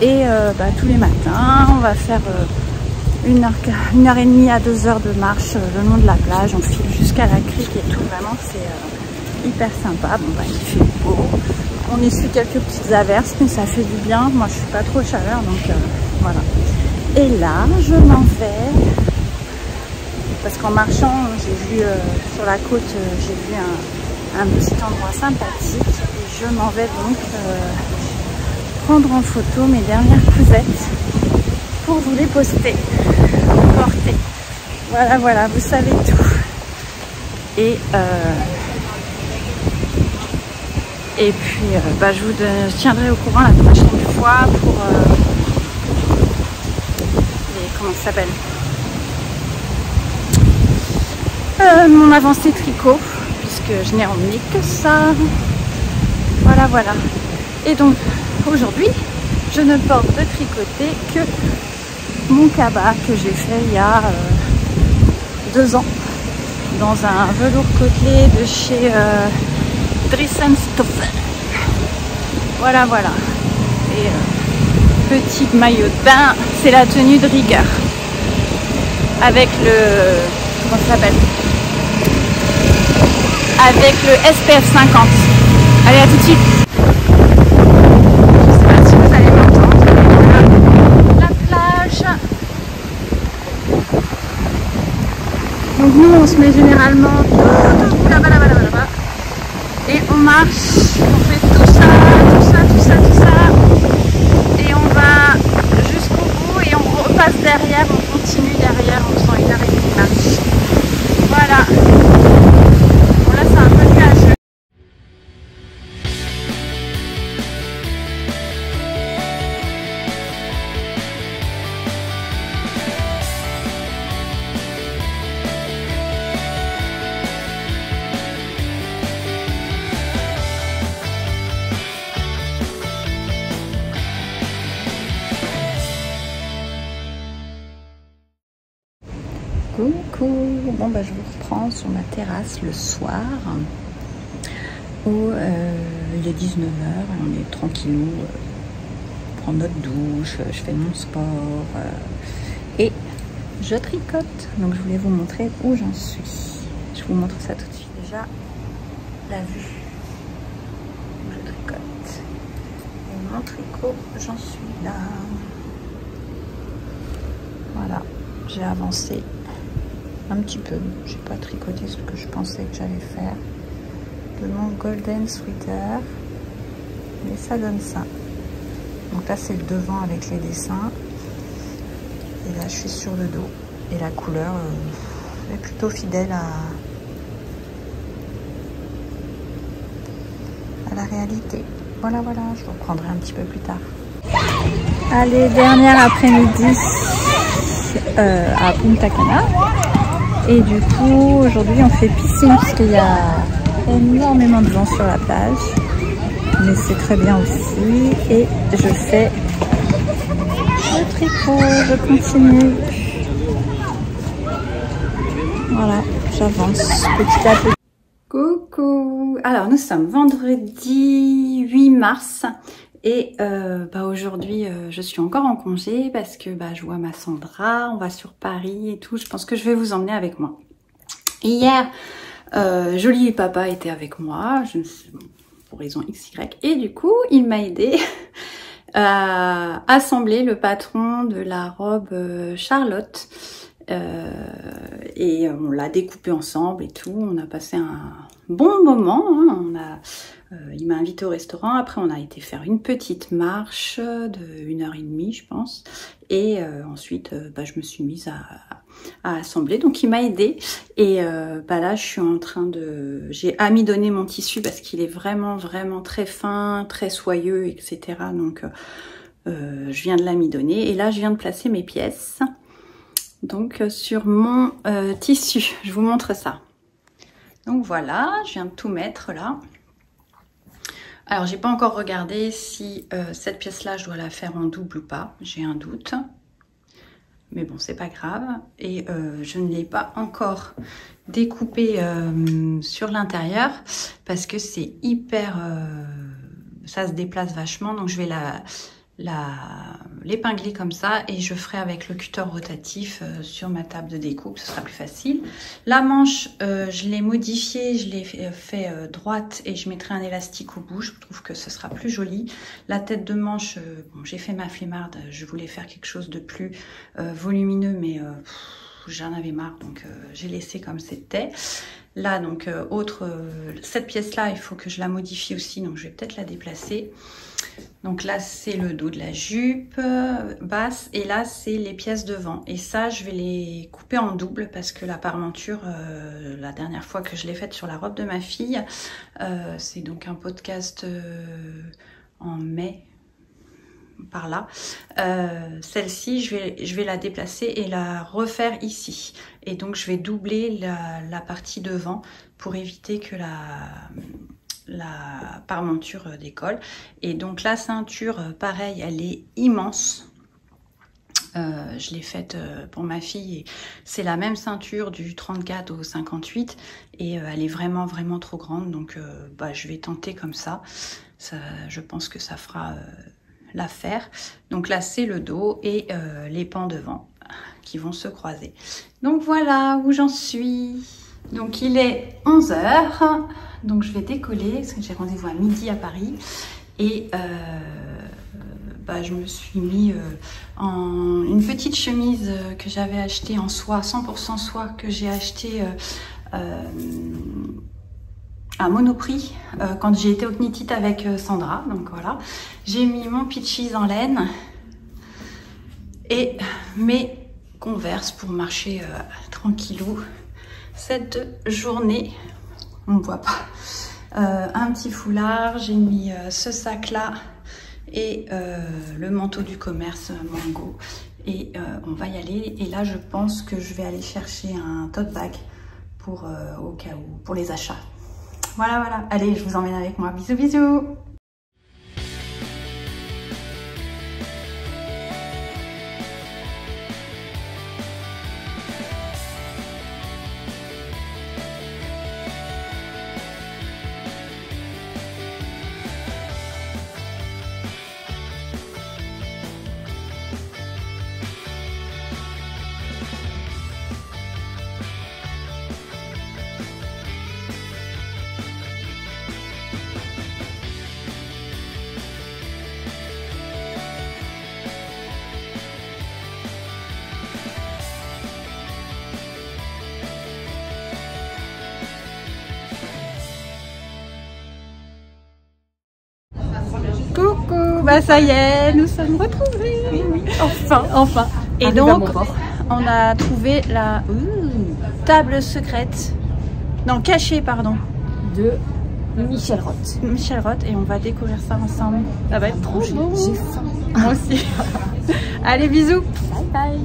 [SPEAKER 1] Et tous les matins, on va faire 1h30 à 2 heures de marche le long de la plage. On file jusqu'à la crique et tout. Vraiment, c'est hyper sympa. Bon, il fait beau. On essuie quelques petites averses, mais ça fait du bien. Moi, je suis pas trop chaleur, donc voilà. Et là, je m'en vais. Parce qu'en marchant, j'ai vu sur la côte, j'ai vu un petit endroit sympathique. Et je m'en vais donc prendre en photo mes dernières cousettes pour vous les poster, porter. Voilà, vous savez tout. Et puis, je vous tiendrai au courant la prochaine fois pour comment ça s'appelle, mon avancée tricot, puisque je n'ai emmené que ça. Voilà. Voilà, voilà. Et donc, aujourd'hui, je ne porte de tricoter que mon cabas que j'ai fait il y a 2 ans dans un velours côtelé de chez Dressenstoffen. Voilà, voilà. Et petit maillot de bain, c'est la tenue de rigueur. Avec le... comment ça s'appelle? Avec le SPF 50. Allez, à tout de suite. Je sais pas si vous allez m'entendre. La plage. Donc nous, on se met généralement tout là-bas, là-bas, là-bas, là-bas. Et on marche, on fait tout ça, tout ça, tout ça, tout ça. Et on va jusqu'au bout et on repasse derrière, on continue derrière en faisant 1h30 de marche. Voilà. Bon là c'est un peu nuageux. Coucou, bon bah je vous reprends sur ma terrasse le soir où il est 19h, on est tranquillou, on prend notre douche, je fais mon sport et je tricote. Donc je voulais vous montrer où j'en suis. Je vous montre ça tout de suite. Déjà la vue où je tricote. Et mon tricot, j'en suis là. Voilà, j'ai avancé un petit peu, j'ai pas tricoté ce que je pensais que j'allais faire de mon golden sweater, mais ça donne ça. Donc là c'est le devant avec les dessins et là je suis sur le dos et la couleur est plutôt fidèle à la réalité. Voilà, voilà, je vous reprendrai un petit peu plus tard. Allez, dernière après-midi à Punta Cana. Et du coup, aujourd'hui, on fait piscine parce qu'il y a énormément de gens sur la plage. Mais c'est très bien aussi. Et je fais le tricot, je continue. Voilà, j'avance petit à petit. Coucou! Alors, nous sommes vendredi 8 mars. Et aujourd'hui, je suis encore en congé parce que je vois ma Sandra, on va sur Paris et tout. Je pense que je vais vous emmener avec moi. Hier, Jolie et Papa étaient avec moi, pour raison XY. Et du coup, il m'a aidé à assembler le patron de la robe Charlotte. Et on l'a découpé ensemble et tout. On a passé un bon moment. Hein. Il m'a invité au restaurant. Après, on a été faire une petite marche de 1h30, je pense. Et ensuite, je me suis mise à assembler. Donc, il m'a aidé. Et là, je suis en train de... J'ai amidonné mon tissu parce qu'il est vraiment, vraiment très fin, très soyeux, etc. Donc, je viens de l'amidonner. Et là, je viens de placer mes pièces. Donc, sur mon tissu. Je vous montre ça. Donc, voilà. Je viens de tout mettre là. Alors, j'ai pas encore regardé si cette pièce-là, je dois la faire en double ou pas. J'ai un doute. Mais bon, c'est pas grave. Et je ne l'ai pas encore découpée sur l'intérieur parce que c'est hyper... ça se déplace vachement. Donc, je vais l'épingler comme ça et je ferai avec le cutter rotatif sur ma table de découpe, ce sera plus facile. La manche, je l'ai modifiée, je l'ai fait droite et je mettrai un élastique au bout, je trouve que ce sera plus joli. La tête de manche, bon, j'ai fait ma flemmarde, je voulais faire quelque chose de plus volumineux, mais j'en avais marre, donc j'ai laissé comme c'était. Là, donc, cette pièce-là, il faut que je la modifie aussi, donc je vais peut-être la déplacer. Donc là, c'est le dos de la jupe basse et là, c'est les pièces devant. Et ça, je vais les couper en double parce que la parmenture, la dernière fois que je l'ai faite sur la robe de ma fille, c'est donc un podcast en mai, par là. Celle-ci, je vais la déplacer et la refaire ici. Et donc, je vais doubler la partie devant pour éviter que
[SPEAKER 2] la parmenture d'école. Et donc la ceinture, pareil, elle est immense. Je l'ai faite pour ma fille et c'est la même ceinture du 34 au 58 et elle est vraiment trop grande, donc je vais tenter comme ça. Je pense que ça fera l'affaire. Donc là c'est le dos et les pans devant qui vont se croiser. Donc voilà où j'en suis. Donc il est 11 h, donc je vais décoller parce que j'ai rendez-vous à midi à Paris et je me suis mis en une petite chemise que j'avais achetée en soie, 100% soie, que j'ai achetée à Monoprix quand j'ai été au Knitit avec Sandra. Donc voilà, j'ai mis mon pitchies en laine et mes Converse pour marcher tranquillou cette journée. On ne voit pas. Un petit foulard, j'ai mis ce sac là et le manteau du commerce Mango et on va y aller. Et là je pense que je vais aller chercher un tote bag pour au cas où, pour les achats. Voilà, allez, je vous emmène avec moi. Bisous bisous. Coucou, ça y est, nous sommes retrouvés. Oui, enfin. Et donc, on a trouvé la table secrète, non cachée, pardon,
[SPEAKER 3] de Michel Roth.
[SPEAKER 2] Michel Roth, et on va découvrir ça ensemble. Ça va être trop beau.
[SPEAKER 3] J'ai faim.
[SPEAKER 2] Moi aussi. Allez, bisous.
[SPEAKER 3] Bye bye.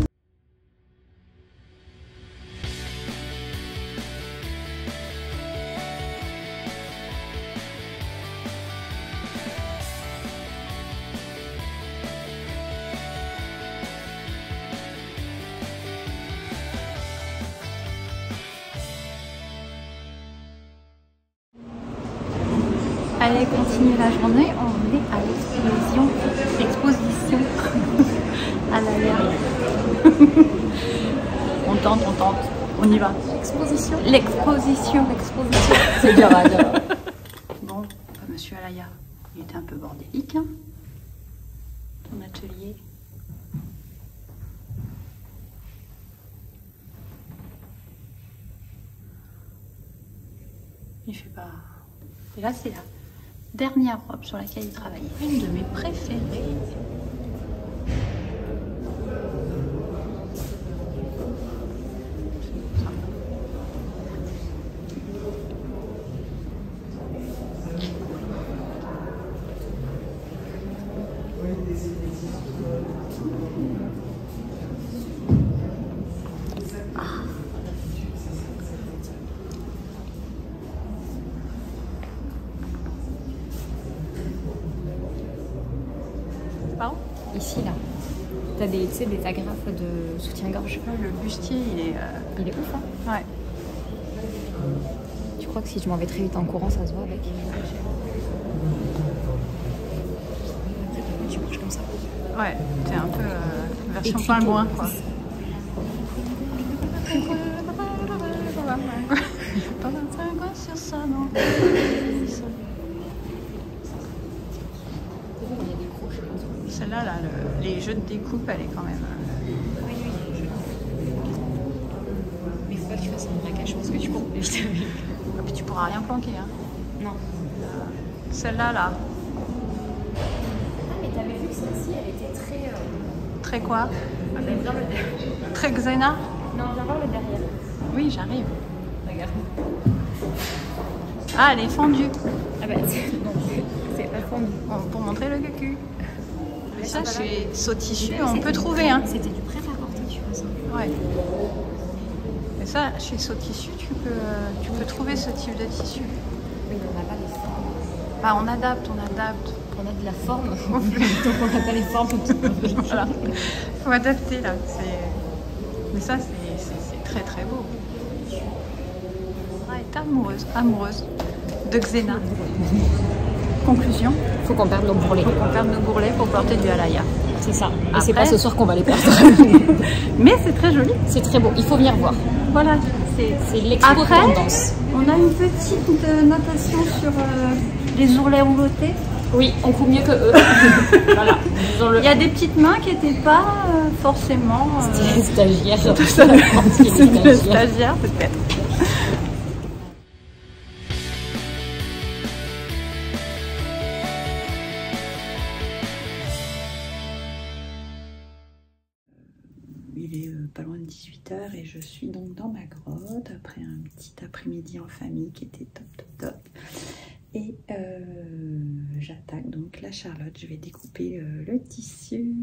[SPEAKER 1] Allez, continue la journée, on est à l'exposition à la Lhermitte. on tente, on y va. L'exposition.
[SPEAKER 3] C'est dur à dire.
[SPEAKER 2] Bon, monsieur Alaya, il était un peu bordélique, hein, ton atelier. Il fait pas... Et là, c'est la dernière robe sur laquelle il travaillait. Une de mes préférées.
[SPEAKER 3] Ici, là, t'as des agrafes de soutien-gorge.
[SPEAKER 2] Le bustier,
[SPEAKER 3] Il est ouf, hein.
[SPEAKER 2] Ouais.
[SPEAKER 3] Tu crois que si je m'en vais très vite en courant, ça se voit avec? Tu marches comme ça.
[SPEAKER 2] Ouais, t'es un peu version pingouin, quoi. Sur ça, non. Celle-là, là, les jeux de découpe, elle est quand même...
[SPEAKER 3] Oui. Mais il faut pas que tu fasses un braquage parce que tu cours vite avec.
[SPEAKER 2] Et puis tu pourras rien planquer, hein.
[SPEAKER 3] Non.
[SPEAKER 2] Celle-là, là.
[SPEAKER 3] Ah, mais t'avais vu que celle-ci, elle était très...
[SPEAKER 2] Très quoi?
[SPEAKER 3] Ah, ben, viens le derrière.
[SPEAKER 2] Très Xena?
[SPEAKER 3] Non, viens voir le derrière.
[SPEAKER 2] Oui, j'arrive.
[SPEAKER 3] Regarde.
[SPEAKER 2] Ah, elle est fendue.
[SPEAKER 3] Ah bah, c'est pas fondu.
[SPEAKER 2] Bon, pour montrer le cul. Ça, chez Saut-Tissu, on peut trouver, hein.
[SPEAKER 3] C'était du prêt-à-porter, tu vois ça.
[SPEAKER 2] Ouais. Et ça, chez Saut-Tissu, tu peux trouver ce type de tissu.
[SPEAKER 3] Mais il n'y en a pas des formes.
[SPEAKER 1] Bah, on adapte.
[SPEAKER 3] On a de la forme, donc on n'a pas les formes.
[SPEAKER 1] Voilà. Faut adapter là. Mais ça, c'est très très beau. Ah, est amoureuse de Xena. Conclusion.
[SPEAKER 3] Faut qu'on perde nos bourrelets.
[SPEAKER 1] Faut qu'on perde nos bourrelets pour porter du halaya.
[SPEAKER 3] C'est ça. Et
[SPEAKER 1] Après...
[SPEAKER 3] c'est pas ce soir qu'on va les perdre.
[SPEAKER 1] Mais c'est très joli.
[SPEAKER 3] C'est très beau. Il faut venir voir.
[SPEAKER 1] Voilà.
[SPEAKER 3] C'est l'expo de tendance.
[SPEAKER 1] On a une petite notation sur les ourlets roulotés.
[SPEAKER 3] Oui, on court mieux que eux. Voilà.
[SPEAKER 1] Il y a des petites mains qui n'étaient pas forcément...
[SPEAKER 3] C'était les stagiaires.
[SPEAKER 1] C'était les stagiaires peut-être. Il est pas loin de 18h et je suis donc dans ma grotte après un petit après-midi en famille qui était top. Et j'attaque donc la charlotte. Je vais découper le tissu.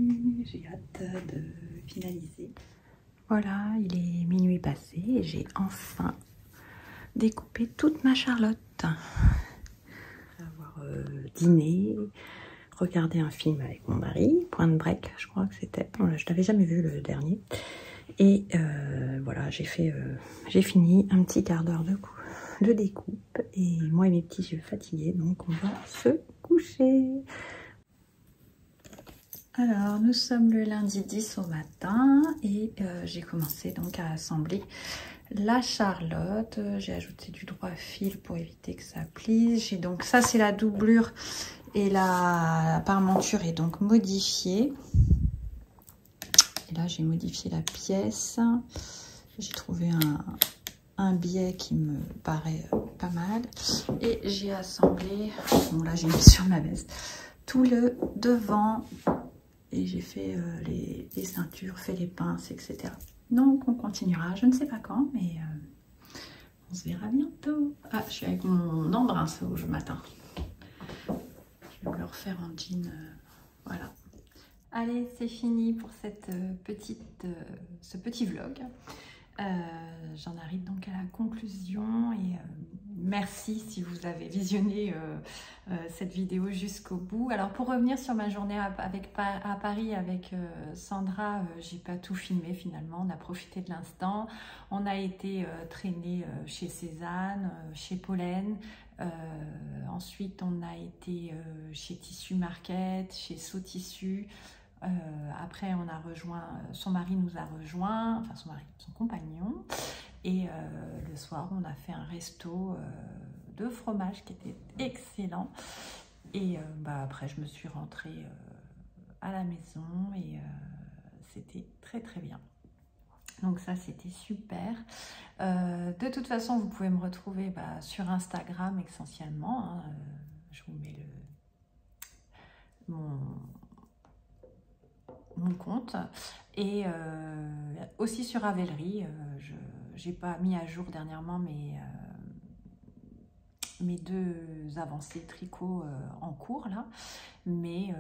[SPEAKER 1] J'ai hâte de finaliser. Voilà, il est minuit passé et j'ai enfin découpé toute ma charlotte. Je vais avoir dîné, regarder un film avec mon mari, Point Break, je crois que c'était. Je n'avais jamais vu le dernier. Et voilà, j'ai fini un petit quart d'heure de découpe et moi et mes petits yeux fatigués, donc on va se coucher. Alors nous sommes le lundi 10 au matin et j'ai commencé donc à assembler la charlotte. J'ai ajouté du droit fil pour éviter que ça plisse. J'ai donc ça, c'est la doublure et la parmenture est donc modifiée. Et là j'ai modifié la pièce. J'ai trouvé un biais qui me paraît pas mal et j'ai assemblé, bon là j'ai mis sur ma veste, tout le devant et j'ai fait les ceintures, fait les pinces, etc. Donc on continuera, je ne sais pas quand, mais on se verra bientôt. Ah, je suis avec mon embrun ce matin. Je vais le refaire en jean, voilà. Allez, c'est fini pour cette ce petit vlog. J'en arrive donc à la conclusion et merci si vous avez visionné cette vidéo jusqu'au bout. Alors pour revenir sur ma journée à Paris avec Sandra, j'ai pas tout filmé finalement, on a profité de l'instant. On a été traîner chez Cézanne, chez Pollen, ensuite on a été chez Tissu Market, chez Saut Tissu. Après on a rejoint, son mari nous a rejoint, enfin son compagnon, et le soir on a fait un resto de fromage qui était excellent et après je me suis rentrée à la maison et c'était très bien. Donc ça c'était super. De toute façon vous pouvez me retrouver sur Instagram essentiellement, hein. Je vous mets mon compte et aussi sur Ravelry. J'ai pas mis à jour dernièrement mes deux avancées tricot en cours là, mais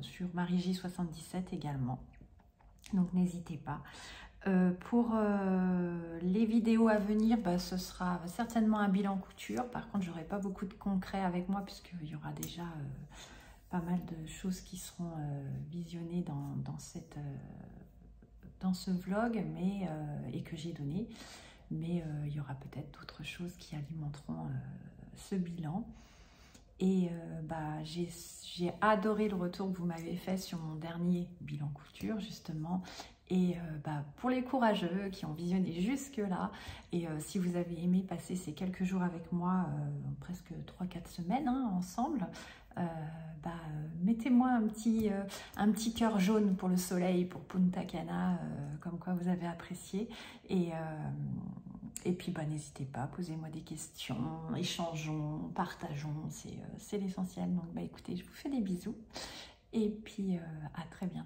[SPEAKER 1] sur Marie-J77 également, donc n'hésitez pas. Pour les vidéos à venir, ce sera certainement un bilan couture. Par contre j'aurai pas beaucoup de concret avec moi puisqu'il y aura déjà pas mal de choses qui seront visionnées dans ce vlog, et que j'ai donné, mais il y aura peut-être d'autres choses qui alimenteront ce bilan. Et j'ai adoré le retour que vous m'avez fait sur mon dernier bilan couture justement. Et pour les courageux qui ont visionné jusque là, et si vous avez aimé passer ces quelques jours avec moi, presque 3-4 semaines ensemble, mettez-moi un petit cœur jaune pour le soleil, pour Punta Cana, comme quoi vous avez apprécié. Et puis n'hésitez pas, posez-moi des questions, échangeons, partageons, c'est l'essentiel. Donc écoutez, je vous fais des bisous et puis à très bientôt.